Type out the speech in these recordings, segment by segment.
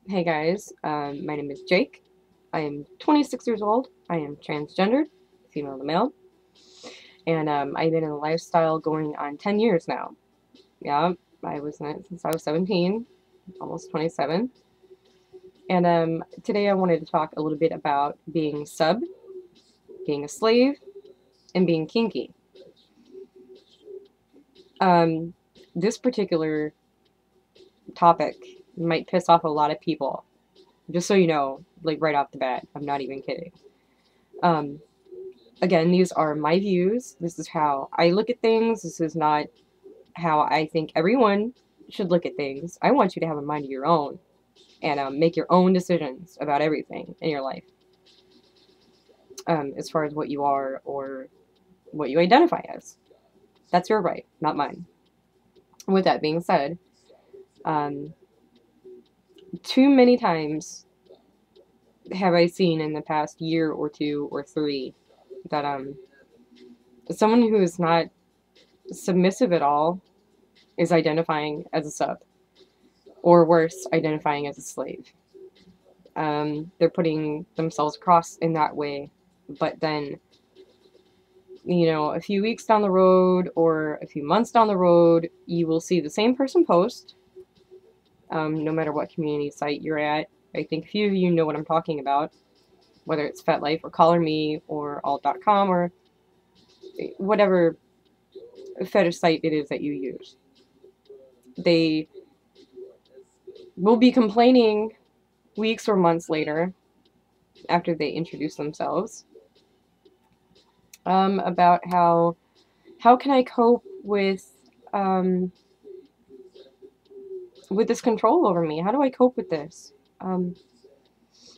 Hey guys, my name is Jake. I am 26 years old. I am transgendered, female to male, and I've been in a lifestyle going on 10 years now. Yeah, I was in it since I was 17, almost 27. And today I wanted to talk a little bit about being sub, being a slave, and being kinky. Um, this particular topic might piss off a lot of people. Just so you know, like right off the bat, I'm not even kidding. Um, Again, these are my views. This is how I look at things. This is not how I think everyone should look at things. I want you to have a mind of your own and make your own decisions about everything in your life, as far as what you are or what you identify as. That's your right, not mine. With that being said, um, too many times have I seen in the past year or two or three that someone who is not submissive at all is identifying as a sub, or worse, identifying as a slave. They're putting themselves across in that way, but then, a few weeks down the road or a few months down the road, you will see the same person post, no matter what community site you're at. I think a few of you know what I'm talking about, whether it's FetLife or Collar Me or alt.com or whatever fetish site it is that you use. They will be complaining weeks or months later after they introduce themselves, about how can I cope um, with this control over me? How do I cope with this? Um,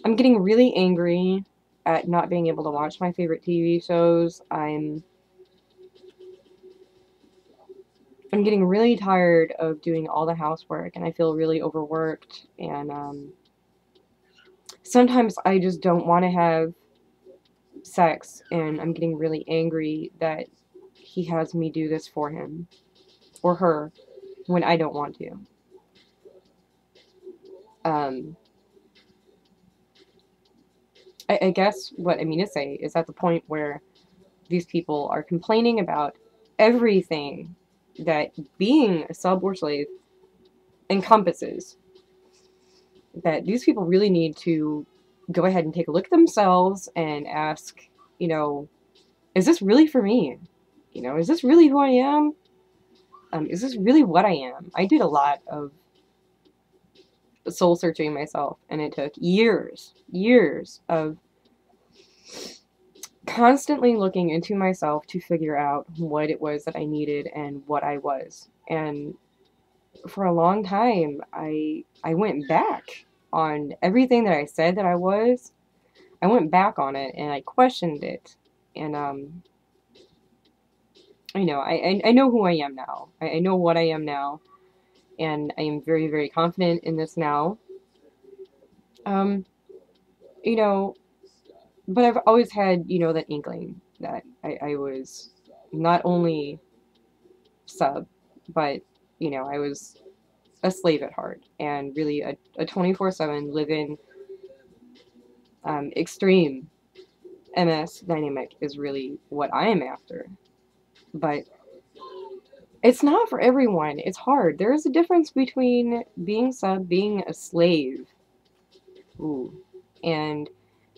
I'm getting really angry at not being able to watch my favorite TV shows. I'm getting really tired of doing all the housework, and I feel really overworked. And sometimes I just don't want to have sex, and I'm getting really angry that he has me do this for him or her when I don't want to. Um, I guess what I mean to say is at the point where these people are complaining about everything that being a sub or slave encompasses, that these people really need to go ahead and take a look at themselves and ask, you know, is this really for me? Is this really who I am? Is this really what I am? I did a lot of soul searching myself, and it took years of constantly looking into myself to figure out what it was that I needed and what I was. And for a long time, I went back on everything that I said that I was. I went back on it and I questioned it. And I know who I am now. I know what I am now, and I am very, very confident in this now. Um, you know, but I've always had, that inkling that I was not only sub, but I was a slave at heart, and really a 24/7 live-in, extreme MS dynamic is really what I am after. But it's not for everyone. It's hard. There is a difference between being sub, being a slave, ooh, and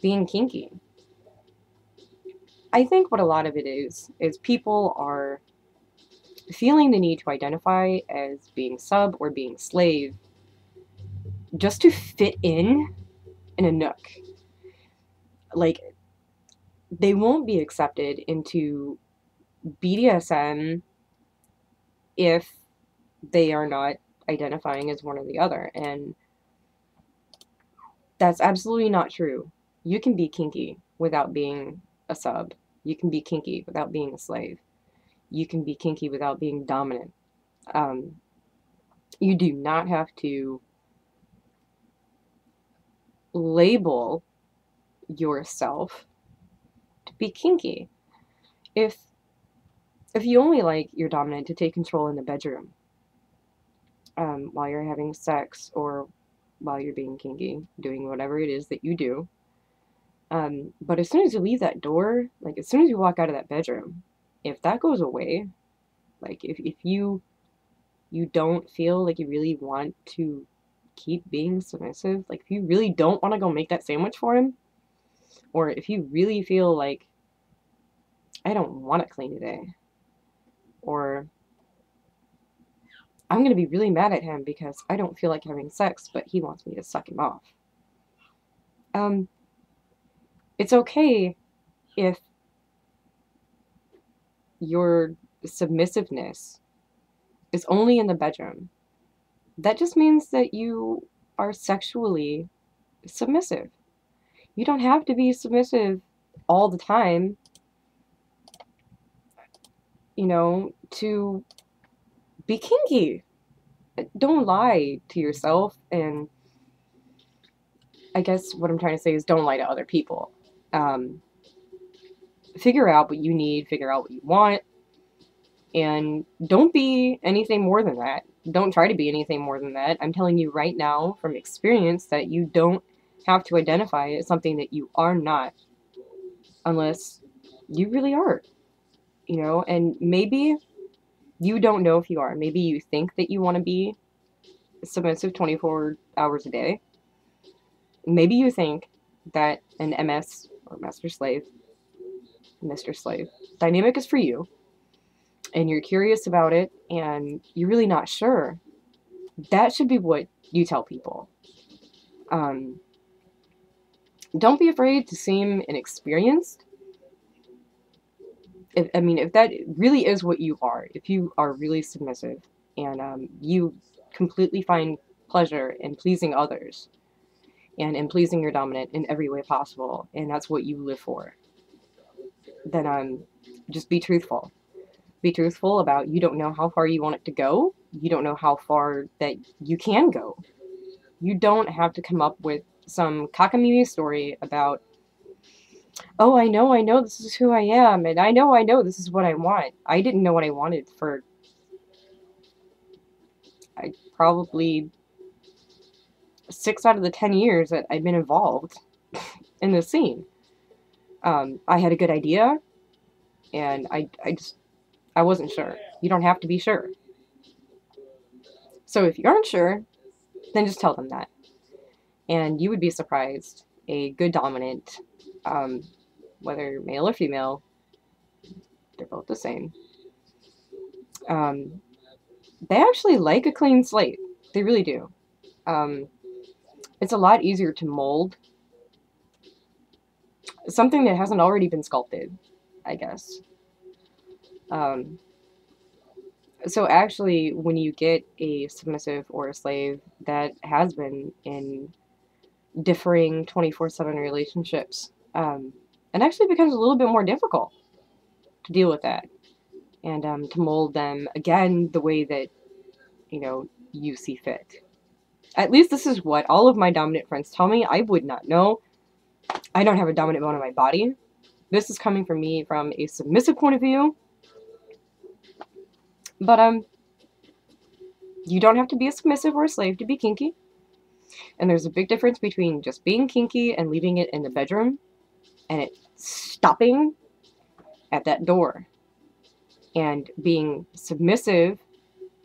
being kinky. I think what a lot of it is people are feeling the need to identify as being sub or being slave just to fit in a nook. Like, they won't be accepted into BDSM if they are not identifying as one or the other. And that's absolutely not true. You can be kinky without being a sub. You can be kinky without being a slave. You can be kinky without being dominant. Um, you do not have to label yourself to be kinky. If if you only like your dominant to take control in the bedroom, while you're having sex, or while you're being kinky, doing whatever it is that you do. But as soon as you leave that door, like as soon as you walk out of that bedroom, if that goes away, like if you don't feel like you really want to keep being submissive, like if you really don't want to go make that sandwich for him, or if you really feel like I don't want to clean today, or I'm going to be really mad at him because I don't feel like having sex, but he wants me to suck him off. It's okay if your submissiveness is only in the bedroom. That just means that you are sexually submissive. You don't have to be submissive all the time, you know, to be kinky. Don't lie to yourself, and I guess what I'm trying to say is don't lie to other people. Figure out what you need, figure out what you want, and don't be anything more than that. Don't try to be anything more than that. I'm telling you right now from experience that you don't have to identify as something that you are not unless you really are, you know, and maybe you don't know if you are. Maybe you think that you want to be submissive 24 hours a day. Maybe you think that an MS or master slave, Mr. Slave dynamic is for you, and you're curious about it, and you're really not sure. That should be what you tell people. Don't be afraid to seem inexperienced. If that really is what you are, if you are really submissive and you completely find pleasure in pleasing others and in pleasing your dominant in every way possible, and that's what you live for, then just be truthful. Be truthful about you don't know how far you want it to go. You don't know how far that you can go. You don't have to come up with some cockamamie story about, oh, I know, this is who I am, and I know, this is what I want. I didn't know what I wanted for probably 6 out of the 10 years that I've been involved in this scene. I had a good idea, and I wasn't sure. You don't have to be sure. So if you aren't sure, then just tell them that. And you would be surprised. A good dominant, whether male or female, they're both the same. They actually like a clean slate. They really do. It's a lot easier to mold something that hasn't already been sculpted, I guess. So actually, when you get a submissive or a slave that has been in differing 24/7 relationships, it actually becomes a little bit more difficult to deal with that and to mold them again the way that, you know, you see fit. At least this is what all of my dominant friends tell me. I would not know. I don't have a dominant bone in my body. This is coming from me from a submissive point of view. But you don't have to be a submissive or a slave to be kinky. And there's a big difference between just being kinky and leaving it in the bedroom and it stopping at that door, and being submissive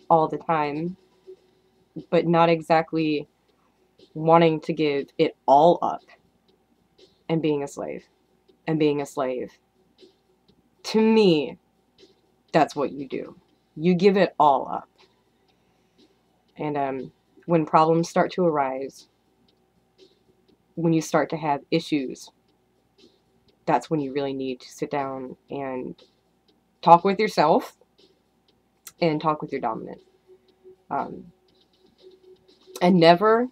all the time but not exactly wanting to give it all up and being a slave. And being a slave, to me, that's what you do. You give it all up. And when problems start to arise, when you start to have issues, that's when you really need to sit down and talk with yourself and talk with your dominant. And never,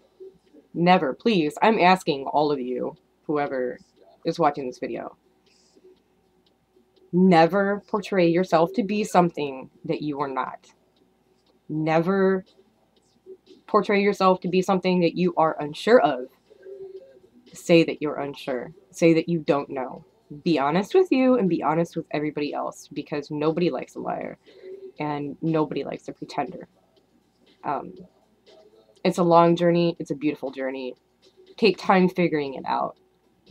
please, I'm asking all of you, whoever is watching this video, never portray yourself to be something that you are not. Never portray yourself to be something that you are unsure of. Say that you're unsure. Say that you don't know. Be honest with you and be honest with everybody else, because nobody likes a liar and nobody likes a pretender. It's a long journey. It's a beautiful journey. Take time figuring it out,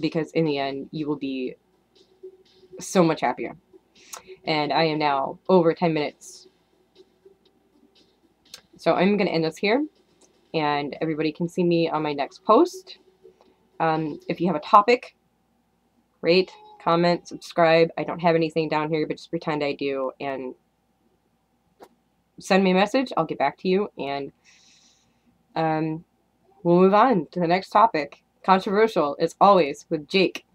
because in the end, you will be so much happier. And I am now over 10 minutes. So I'm going to end this here, and everybody can see me on my next post. If you have a topic, rate, comment, subscribe. I don't have anything down here, but just pretend I do, and send me a message. I'll get back to you, and we'll move on to the next topic. Controversial, as always, with Jake.